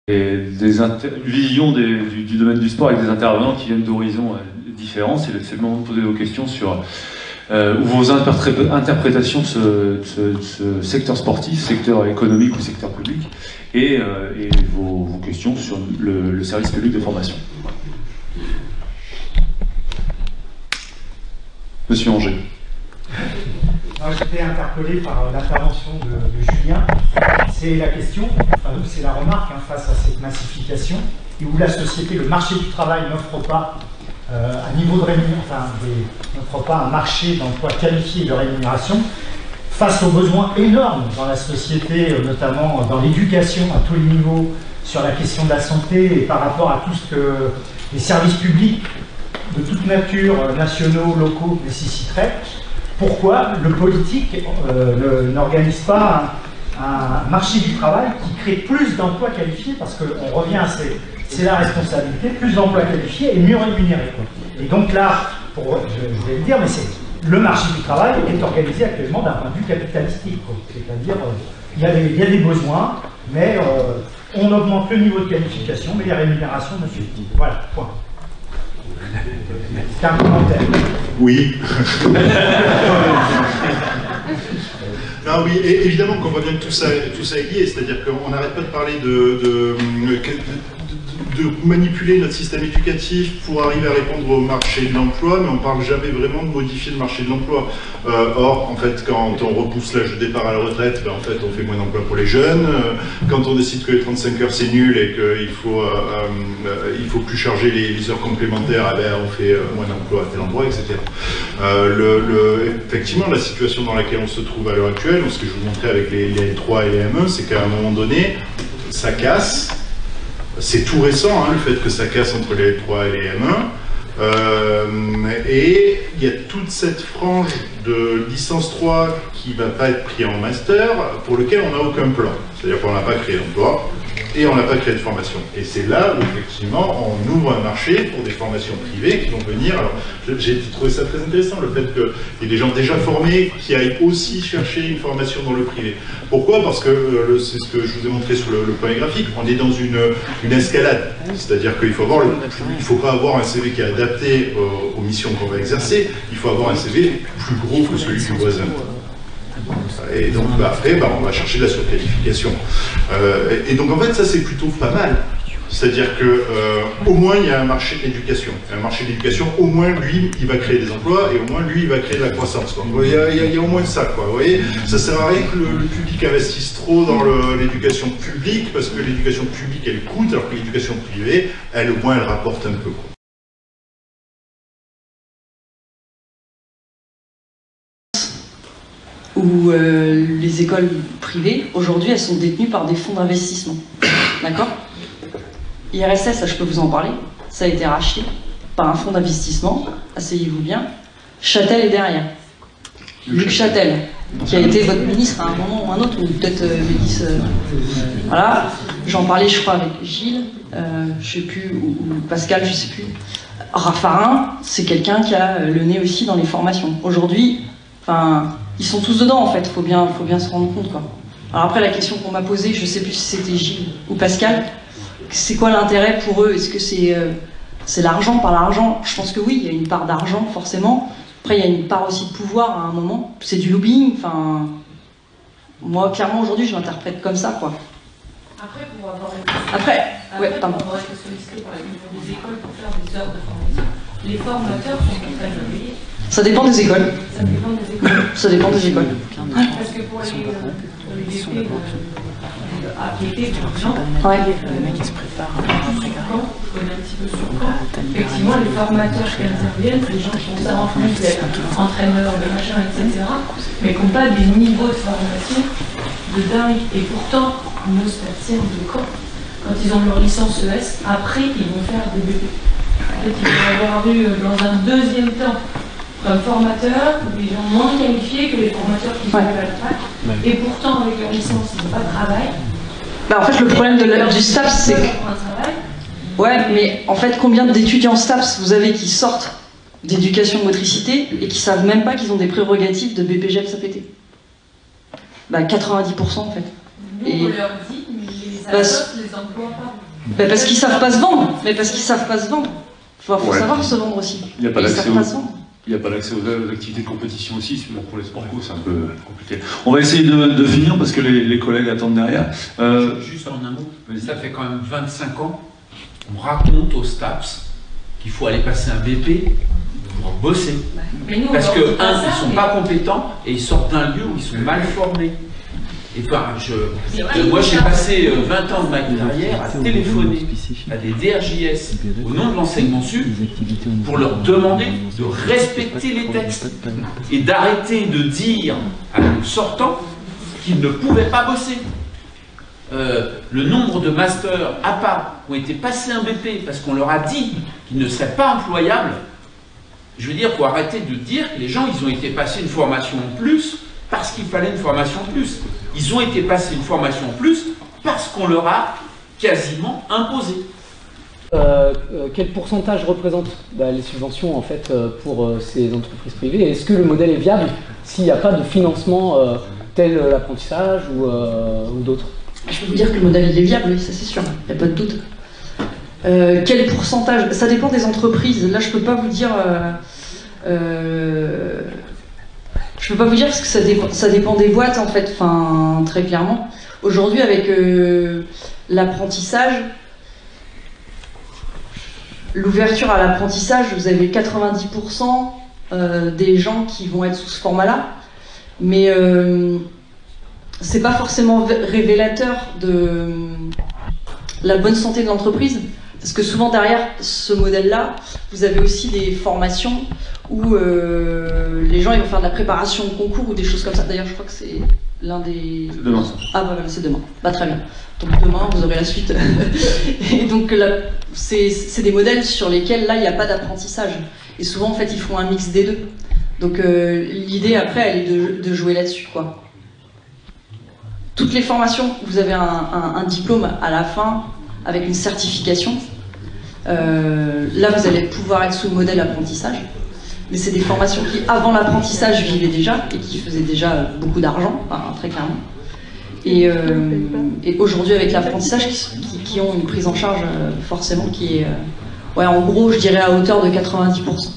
vision du domaine du sport avec des intervenants qui viennent d'horizons différents. C'est le moment de poser vos questions sur vos interprétations de ce secteur sportif, secteur économique ou secteur public, et vos questions sur le service public de formation. Monsieur Angers. J'étais interpellé par l'intervention de Julien. C'est la question, c'est la remarque face à cette massification, et où la société, le marché du travail n'offre pas un niveau de rémunération, n'offre pas un marché d'emploi qualifié de rémunération, face aux besoins énormes dans la société, notamment dans l'éducation à tous les niveaux, sur la question de la santé et par rapport à tout ce que les services publics de toute nature, nationaux, locaux, nécessiteraient. Pourquoi le politique n'organise pas un marché du travail qui crée plus d'emplois qualifiés? Parce qu'on revient à c'est la responsabilité, plus d'emplois qualifiés et mieux rémunérés. Et donc là, je vais le dire, mais le marché du travail est organisé actuellement d'un point de vue capitalistique. C'est-à-dire, il y a des besoins, mais on augmente le niveau de qualification, mais les rémunérations ne suivent pas. Voilà, point. C'est un commentaire. Oui. Non, oui, évidemment qu'on voit bien que tout ça est lié, c'est-à-dire qu'on n'arrête pas de parler de manipuler notre système éducatif pour arriver à répondre au marché de l'emploi, mais on ne parle jamais vraiment de modifier le marché de l'emploi. Or, en fait, quand on repousse l'âge de départ à la retraite, en fait, on fait moins d'emplois pour les jeunes. Quand on décide que les 35 heures c'est nul et qu'il faut plus charger les heures complémentaires, on fait moins d'emplois à tel endroit, etc. Effectivement, la situation dans laquelle on se trouve à l'heure actuelle, ce que je vous montrais avec les L3 et les ME, c'est qu'à un moment donné, ça casse. C'est tout récent, le fait que ça casse entre les L3 et les M1. Et il y a toute cette frange de licence 3 qui ne va pas être pris en master, pour lequel on n'a aucun plan. C'est-à-dire qu'on n'a pas créé d'emploi et on n'a pas créé de formation. Et c'est là où, effectivement, on ouvre un marché pour des formations privées qui vont venir. Alors, j'ai trouvé ça très intéressant, le fait qu'il y ait des gens déjà formés qui aillent aussi chercher une formation dans le privé. Pourquoi? Parce que, c'est ce que je vous ai montré sur le point graphique, on est dans une escalade. C'est-à-dire qu'il faut faut pas avoir un CV qui est adapté aux missions qu'on va exercer, il faut avoir un CV plus gros que celui du voisin. Et donc après, on va chercher de la surqualification. Et donc en fait, ça c'est plutôt pas mal. C'est-à-dire qu'au moins il y a un marché de l'éducation. Un marché de l'éducation, au moins lui, il va créer des emplois et au moins lui, il va créer de la croissance. Il y a au moins ça, quoi. Vous voyez, ça sert à rien que le public investisse trop dans l'éducation publique, parce que l'éducation publique, elle coûte, alors que l'éducation privée, elle, au moins, elle rapporte un peu, quoi. Où les écoles privées, aujourd'hui, elles sont détenues par des fonds d'investissement. D'accord? IRSS, ça, je peux vous en parler, ça a été racheté par un fonds d'investissement, asseyez-vous bien. Châtel est derrière. Luc Châtel, qui a été votre ministre à un moment ou un autre, ou peut-être Mélis. Voilà, j'en parlais, je crois, avec Gilles, je sais plus, ou Pascal, je sais plus. Raffarin, c'est quelqu'un qui a le nez aussi dans les formations. Aujourd'hui, ils sont tous dedans en fait, faut bien se rendre compte, quoi. Alors après, la question qu'on m'a posée, je sais plus si c'était Gilles ou Pascal, c'est quoi l'intérêt pour eux? Est-ce que c'est l'argent par l'argent? Je pense que oui, il y a une part d'argent forcément. Après, il y a une part aussi de pouvoir à un moment. C'est du lobbying. Moi, clairement, aujourd'hui, je l'interprète comme ça, quoi. Après, pour avoir été sollicité par les écoles pour faire des heures de formation, les formateurs sont très bien payés. Ça dépend des écoles. Ça dépend des écoles. Ça dépend des écoles. Parce que pour les VP APT, par exemple, le mec qui se prépare après je connais un petit peu sur Caen. Effectivement, les formateurs qui interviennent, c'est des gens qui ont ça en France, entraîneurs, de machin, etc., mais qui n'ont pas des niveaux de formation de dingue. Et pourtant, nos statisticiens de Caen, quand ils ont leur licence ES, après, ils vont faire des BP. En fait, ils vont avoir eu, dans un deuxième temps, comme formateurs, des gens moins qualifiés que les formateurs qui sont à la fac, et pourtant avec leur licence, ils n'ont pas de travail. En fait, le problème du STAPS, c'est que... Ouais, mais en fait, combien d'étudiants STAPS vous avez qui sortent d'éducation motricité et qui savent même pas qu'ils ont des prérogatives de BPGEPS APT? 90% en fait. Nous, on leur dit, mais les ça bosse, les emploie pas. Ben parce qu'ils savent pas se vendre. Mais parce qu'ils savent pas se vendre. Faut savoir se vendre aussi. Il n'y a pas Et ils d'accès savent pas se vendre. Il n'y a pas d'accès aux activités de compétition aussi, pour les sports co, c'est un peu compliqué. On va essayer de finir parce que les collègues attendent derrière. Juste en un mot, ça fait quand même 25 ans, on raconte aux STAPS qu'il faut aller passer un BP pour bosser. Mais nous, Parce que, on un, ça, ils sont mais- pas compétents et ils sortent d'un lieu où ils sont mal formés. Et enfin, moi j'ai passé 20 ans de ma carrière à téléphoner à des DRJS au nom de l'enseignement sup pour leur demander de respecter les textes et d'arrêter de dire à nos sortants qu'ils ne pouvaient pas bosser. Le nombre de masters à part qui ont été passés un BP parce qu'on leur a dit qu'ils ne seraient pas employables, je veux dire, il faut arrêter de dire que les gens, ils ont été passés une formation en plus parce qu'il fallait une formation en plus. Ils ont été passés une formation en plus parce qu'on leur a quasiment imposé. Quel pourcentage représentent les subventions en fait, pour ces entreprises privées? Est-ce que le modèle est viable s'il n'y a pas de financement tel l'apprentissage ou d'autres? Je peux vous dire que le modèle il est viable, oui, ça c'est sûr, il n'y a pas de doute. Quel pourcentage? Ça dépend des entreprises. Là, je peux pas vous dire. Je peux pas vous dire parce que ça dépend des boîtes en fait. Enfin, très clairement. Aujourd'hui, avec l'apprentissage, l'ouverture à l'apprentissage, vous avez 90% des gens qui vont être sous ce format-là, mais c'est pas forcément révélateur de la bonne santé de l'entreprise, parce que souvent derrière ce modèle-là, vous avez aussi des formations où les gens ils vont faire de la préparation de concours ou des choses comme ça. D'ailleurs, je crois que c'est l'un des... C'est demain, ça. Ah bah voilà, c'est demain. Bah très bien. Donc demain, vous aurez la suite. Et donc là, c'est des modèles sur lesquels là, il n'y a pas d'apprentissage. Et souvent, en fait, ils font un mix des deux. Donc l'idée après, elle est de jouer là-dessus, quoi. Toutes les formations, vous avez un diplôme à la fin avec une certification. Là, vous allez pouvoir être sous le modèle apprentissage. Mais c'est des formations qui, avant l'apprentissage, vivaient déjà et qui faisaient déjà beaucoup d'argent, enfin, très clairement. Et aujourd'hui, avec l'apprentissage, qui ont une prise en charge forcément qui est, ouais, en gros, je dirais à hauteur de 90%.